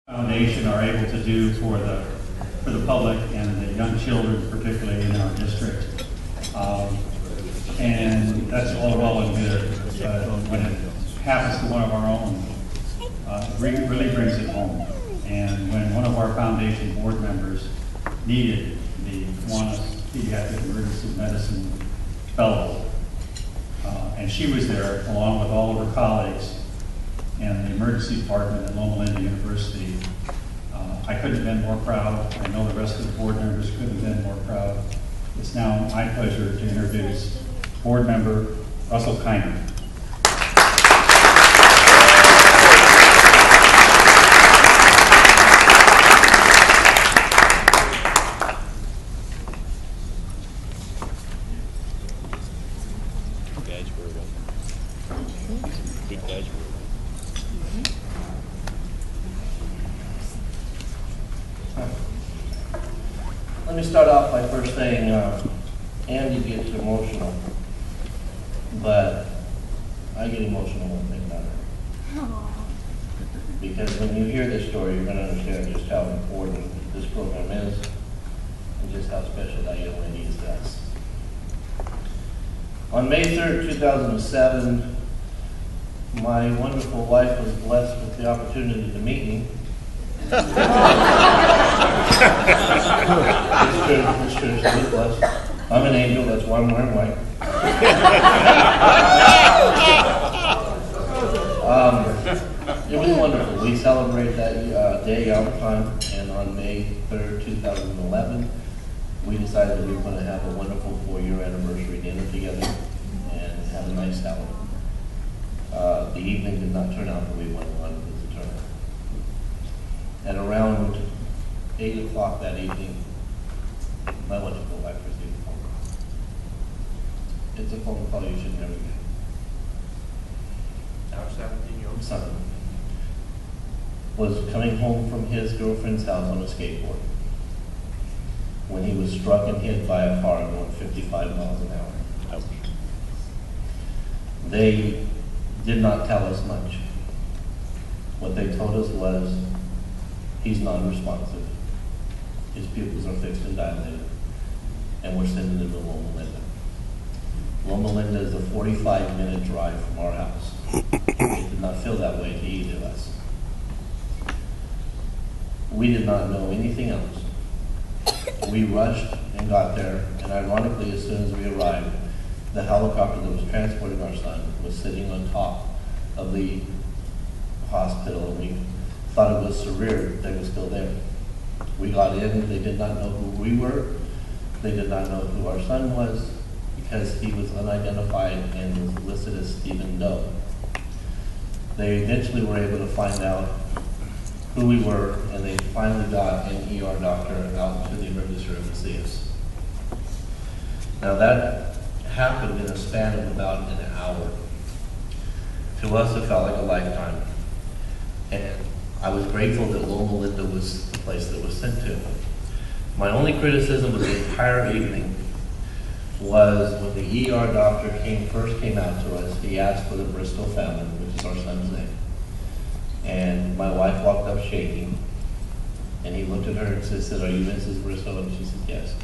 Foundation are able to do for the public and the young children, particularly in our district. And that's all well and good, but when it happens to one of our own, it really brings it home. And when one of our foundation board members needed the Kiwanis Pediatric Emergency Medicine Fellow, and she was there along with all of her colleagues and the emergency department at Loma Linda University, I couldn't have been more proud. I know the rest of the board members couldn't have been more proud. It's now my pleasure to introduce board member Russell Kiner. Let me start off by first saying Andy gets emotional, but I get emotional when I think about it. Because when you hear this story, you're going to understand just how important this program is and just how special that young lady is to us. On May 3rd, 2007, my wonderful wife was blessed with the opportunity to meet me. This church is blessed. I'm an angel, that's why I'm wearing white. It was wonderful. We celebrate that day all the time, and on May 3rd, 2011, we decided that we were going to have a wonderful 4-year anniversary dinner together and have a nice salad. The evening did not turn out the way we wanted it to turn out. At around 8 o'clock that evening, my wonderful wife received a phone call. It's a phone call you should never get. Our 17-year-old son was coming home from his girlfriend's house on a skateboard when he was struck and hit by a car going 55 miles an hour. Ouch. They did not tell us much. What they told us was, he's non-responsive. His pupils are fixed and dilated, and we're sending him to Loma Linda. Loma Linda is a 45-minute drive from our house. It did not feel that way to either of us. We did not know anything else. We rushed and got there, and ironically, as soon as we arrived, the helicopter that was transporting our son was sitting on top of the hospital, and we thought it was surreal they were still there. We got in, they did not know who we were, they did not know who our son was, because he was unidentified and was listed as Stephen Doe. They eventually were able to find out who we were, and they finally got an ER doctor out to the emergency room to see us. Now that happened in a span of about an hour. To us, it felt like a lifetime. And I was grateful that Loma Linda was the place that was sent to. My only criticism of the entire evening was when the ER doctor first came out to us, he asked for the Bristol family, which is our son's name. And my wife walked up shaking, and he looked at her and said, "Are you Mrs. Bristol?" And she said, "Yes."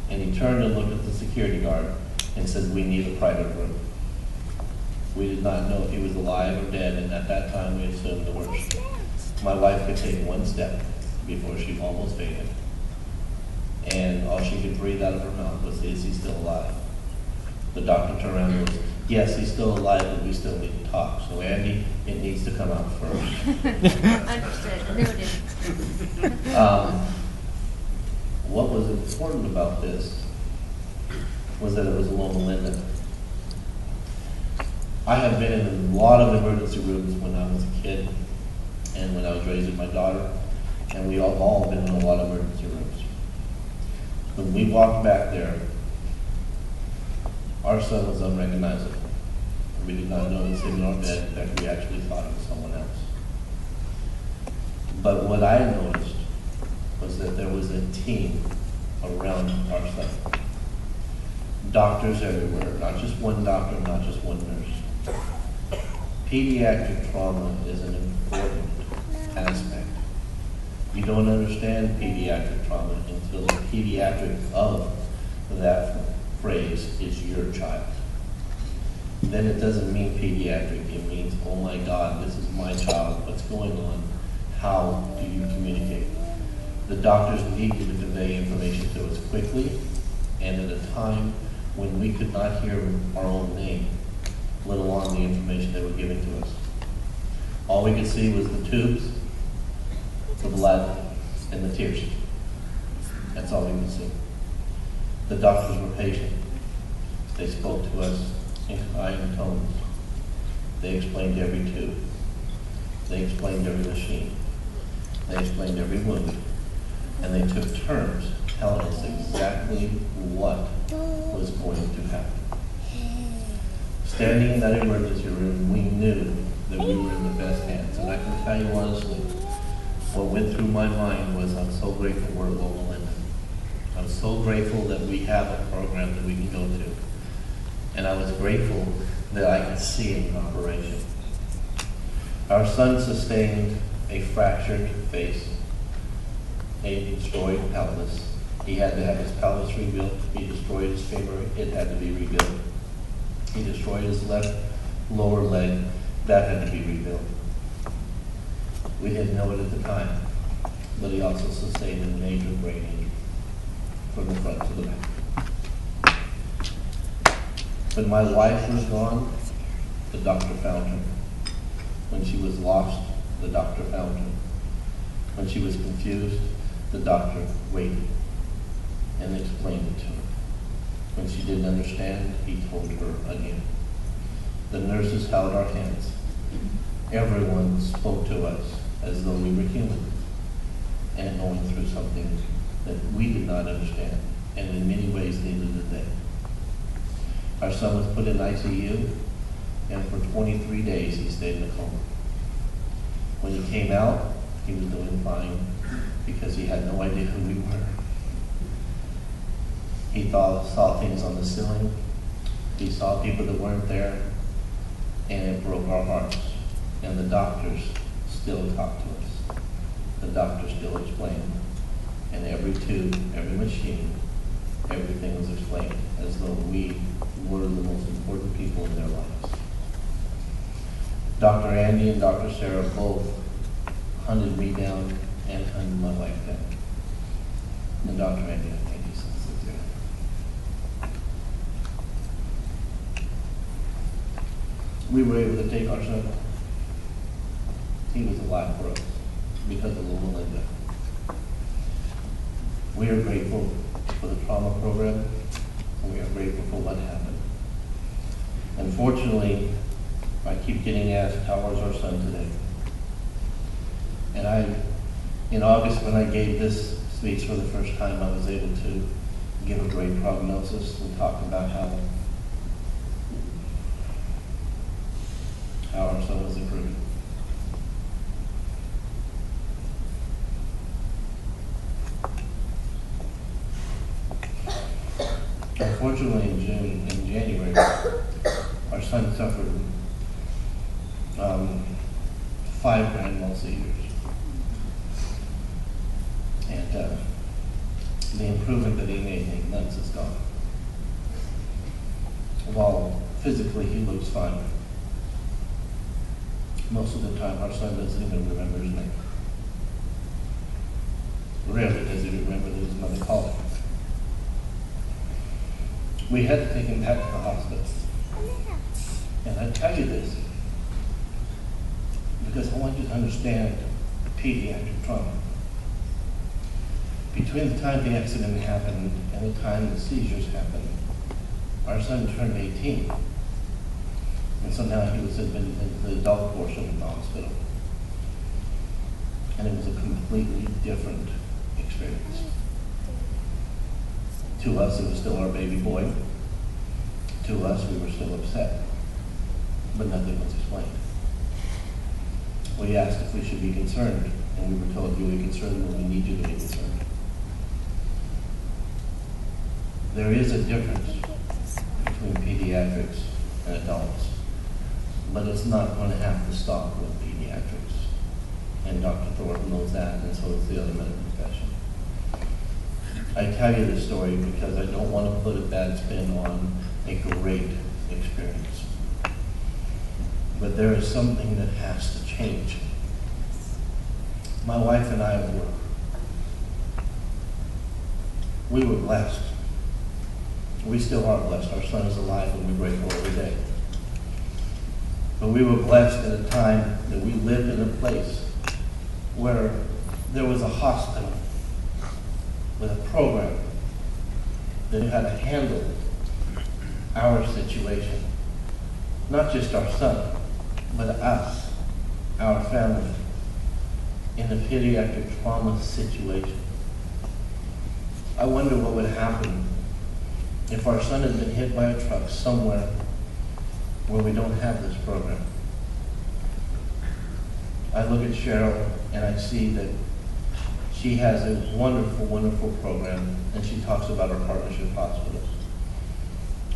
And he turned and looked at the security guard and said, "We need a private room." We did not know if he was alive or dead, and at that time we assumed the worst. My wife could take one step before she almost fainted. And all she could breathe out of her mouth was, "Is he still alive?" The doctor turned around and said, "Yes, he's still alive, but we still need to talk. So Andy, it needs to come out first." Understood. Noted. What was important about this was that it was Loma Linda. I have been in a lot of emergency rooms when I was a kid and when I was raising my daughter, and we have all been in a lot of emergency rooms. When we walked back there, our son was unrecognizable. We did not know he was in our bed. In fact, we actually thought it was someone else. But what I noticed was that there was a team around our son. Doctors everywhere, not just one doctor, not just one nurse. Pediatric trauma is an important aspect You don't understand pediatric trauma until the pediatric of that phrase is your child. Then it doesn't mean pediatric, it means, oh my God, this is my child, what's going on? How do you communicate? The doctors needed to convey information to us quickly and at a time when we could not hear our own name, let alone the information they were giving to us. All we could see was the tubes, the blood, and the tears. That's all we could see. The doctors were patient. They spoke to us in kind tones. They explained every tube. They explained every machine. They explained every wound. And they took turns telling us exactly what was going to happen. Standing in that emergency room, we knew that we were in the best hands. And I can tell you honestly, what went through my mind was, I'm so grateful we're at Loma Linda. I'm so grateful that we have a program that we can go to. And I was grateful that I could see it in operation. Our son sustained a fractured face, a destroyed pelvis. He had to have his pelvis rebuilt. He destroyed his femur. It had to be rebuilt. He destroyed his left lower leg. That had to be rebuilt. We didn't know it at the time, but he also sustained a major brain injury from the front to the back. When my wife was gone, the doctor found her. When she was lost, the doctor found her. When she was confused, the doctor waited and explained it to her. When she didn't understand, he told her again. The nurses held our hands. Everyone spoke to us as though we were human and going through something that we did not understand, and in many ways neither did they. Our son was put in ICU, and for 23 days he stayed in a coma. When he came out, he was doing fine because he had no idea who we were. He saw things on the ceiling. He saw people that weren't there, and it broke our hearts. And the doctors still talk to us. The doctors still explain. And every tube, every machine, everything was explained as though we were the most important people in their lives. Dr. Andy and Dr. Sarah both hunted me down and hunted my wife down. And Dr. Andy, I think he's sit there. We were able to take our son. He was alive for us because of Loma Linda. We are grateful for the trauma program, and we are grateful for what happened. Unfortunately, I keep getting asked, how was our son today? And in August, when I gave this speech for the first time, I was able to give a great prognosis and talk about how our son was improving. Unfortunately, in January, our son suffered 5 grand mal seizures. And the improvement that he made in 8 months is gone. While physically he looks fine, most of the time our son doesn't even remember his name. Rarely does he remember that his mother called him. We had to take him back to the hospital. And I tell you this because I want you to understand the pediatric trauma. Between the time the accident happened and the time the seizures happened, our son turned 18. And so now he was admitted into the adult portion of the hospital. And it was a completely different experience. To us, it was still our baby boy. To us, we were still upset. But nothing was explained. We asked if we should be concerned, and we were told, you'll be concerned when we need you to be concerned. There is a difference between pediatrics and adults, but it's not going to have to stop with pediatrics. And Dr. Thornton knows that, and so does the other medical profession. I tell you this story because I don't want to put a bad spin on a great experience. But there is something that has to change. My wife and I we were blessed. We still are blessed. Our son is alive and we're grateful every day. But we were blessed at a time that we lived in a place where there was a hospital with a program that knew how to handle our situation. Not just our son, but us, our family, in a pediatric trauma situation. I wonder what would happen if our son had been hit by a truck somewhere where we don't have this program. I look at Cheryl and I see that she has a wonderful, wonderful program, and she talks about our partnership hospitals.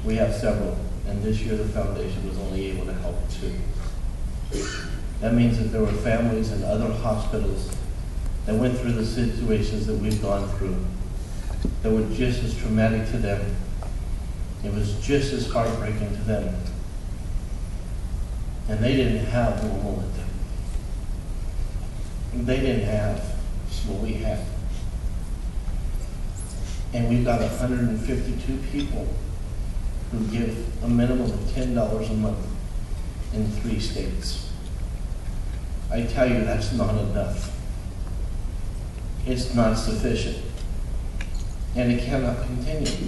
We have several, and this year the foundation was only able to help 2. That means that there were families in other hospitals that went through the situations that we've gone through that were just as traumatic to them. It was just as heartbreaking to them. And they didn't have Loma Linda. They didn't have what we have. And we've got 152 people who give a minimum of $10 a month in 3 states. I tell you, that's not enough. It's not sufficient. And it cannot continue.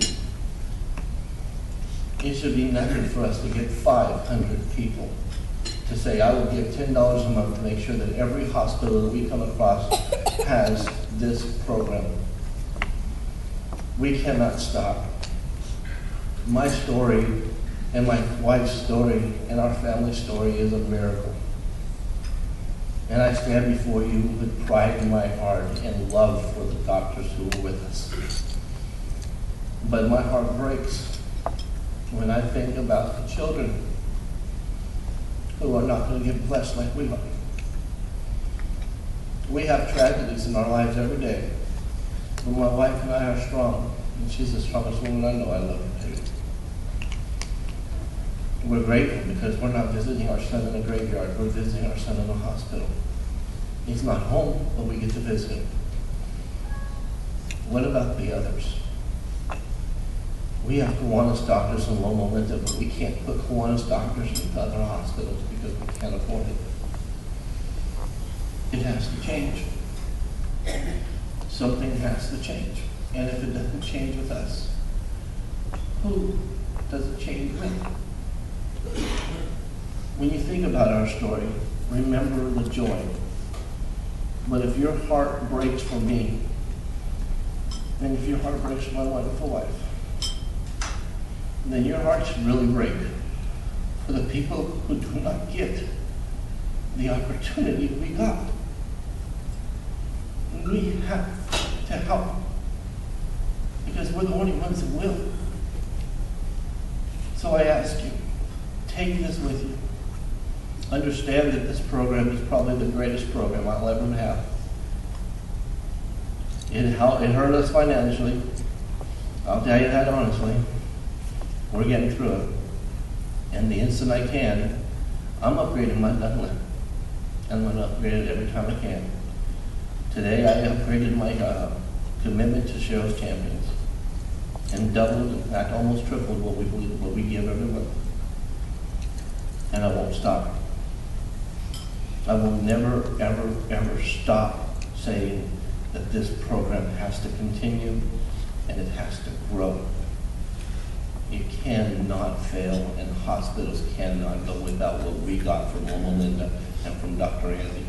It should be nothing for us to get 500 people to say, I will give $10 a month to make sure that every hospital that we come across has this program. We cannot stop. My story and my wife's story and our family story is a miracle. And I stand before you with pride in my heart and love for the doctors who are with us. But my heart breaks when I think about the children who are not going to get blessed like we are. We have tragedies in our lives every day, but my wife and I are strong, and she's the strongest woman I know. I love her, baby. We're grateful because we're not visiting our son in a graveyard. We're visiting our son in a hospital. He's not home, but we get to visit him. What about the others? We have Kiwanis doctors in Loma Linda, but we can't put Kiwanis doctors into other hospitals because we can't afford it. It has to change. Something has to change. And if it doesn't change with us, who does it change with? When you think about our story, remember the joy. But if your heart breaks for me, and if your heart breaks for my wonderful wife, then your heart should really break for the people who do not get the opportunity we got. We have to help because we're the only ones that will. So I ask you, take this with you. Understand that this program is probably the greatest program I'll ever have. It hurt us financially. I'll tell you that honestly. We're getting through it. And the instant I can, I'm upgrading my Dunlap. I'm going to upgrade it every time I can. Today I upgraded my commitment to Cheryl's Champions and doubled, in fact almost tripled what we give every month. And I won't stop. I will never, ever, ever stop saying that this program has to continue and it has to grow. It cannot fail, and hospitals cannot go without what we got from Loma Linda and from Dr. Andy.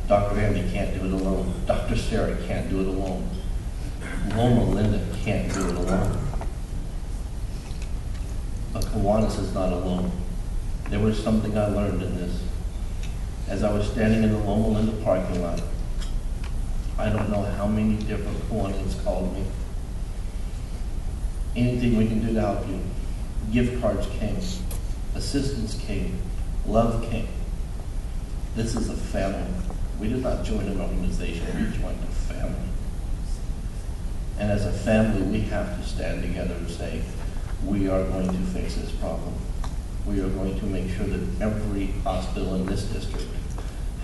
Dr. Andy can't do it alone. Dr. Sarah can't do it alone. Loma Linda can't do it alone. But Kiwanis is not alone. There was something I learned in this. As I was standing in the Loma Linda parking lot, I don't know how many different Kiwanis called me. Anything we can do to help you. Gift cards came. Assistance came. Love came. This is a family. We did not join an organization, we joined a family. And as a family, we have to stand together and say, we are going to fix this problem. We are going to make sure that every hospital in this district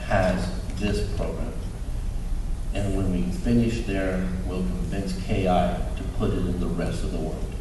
has this program. And when we finish there, we'll convince KI to put it in the rest of the world.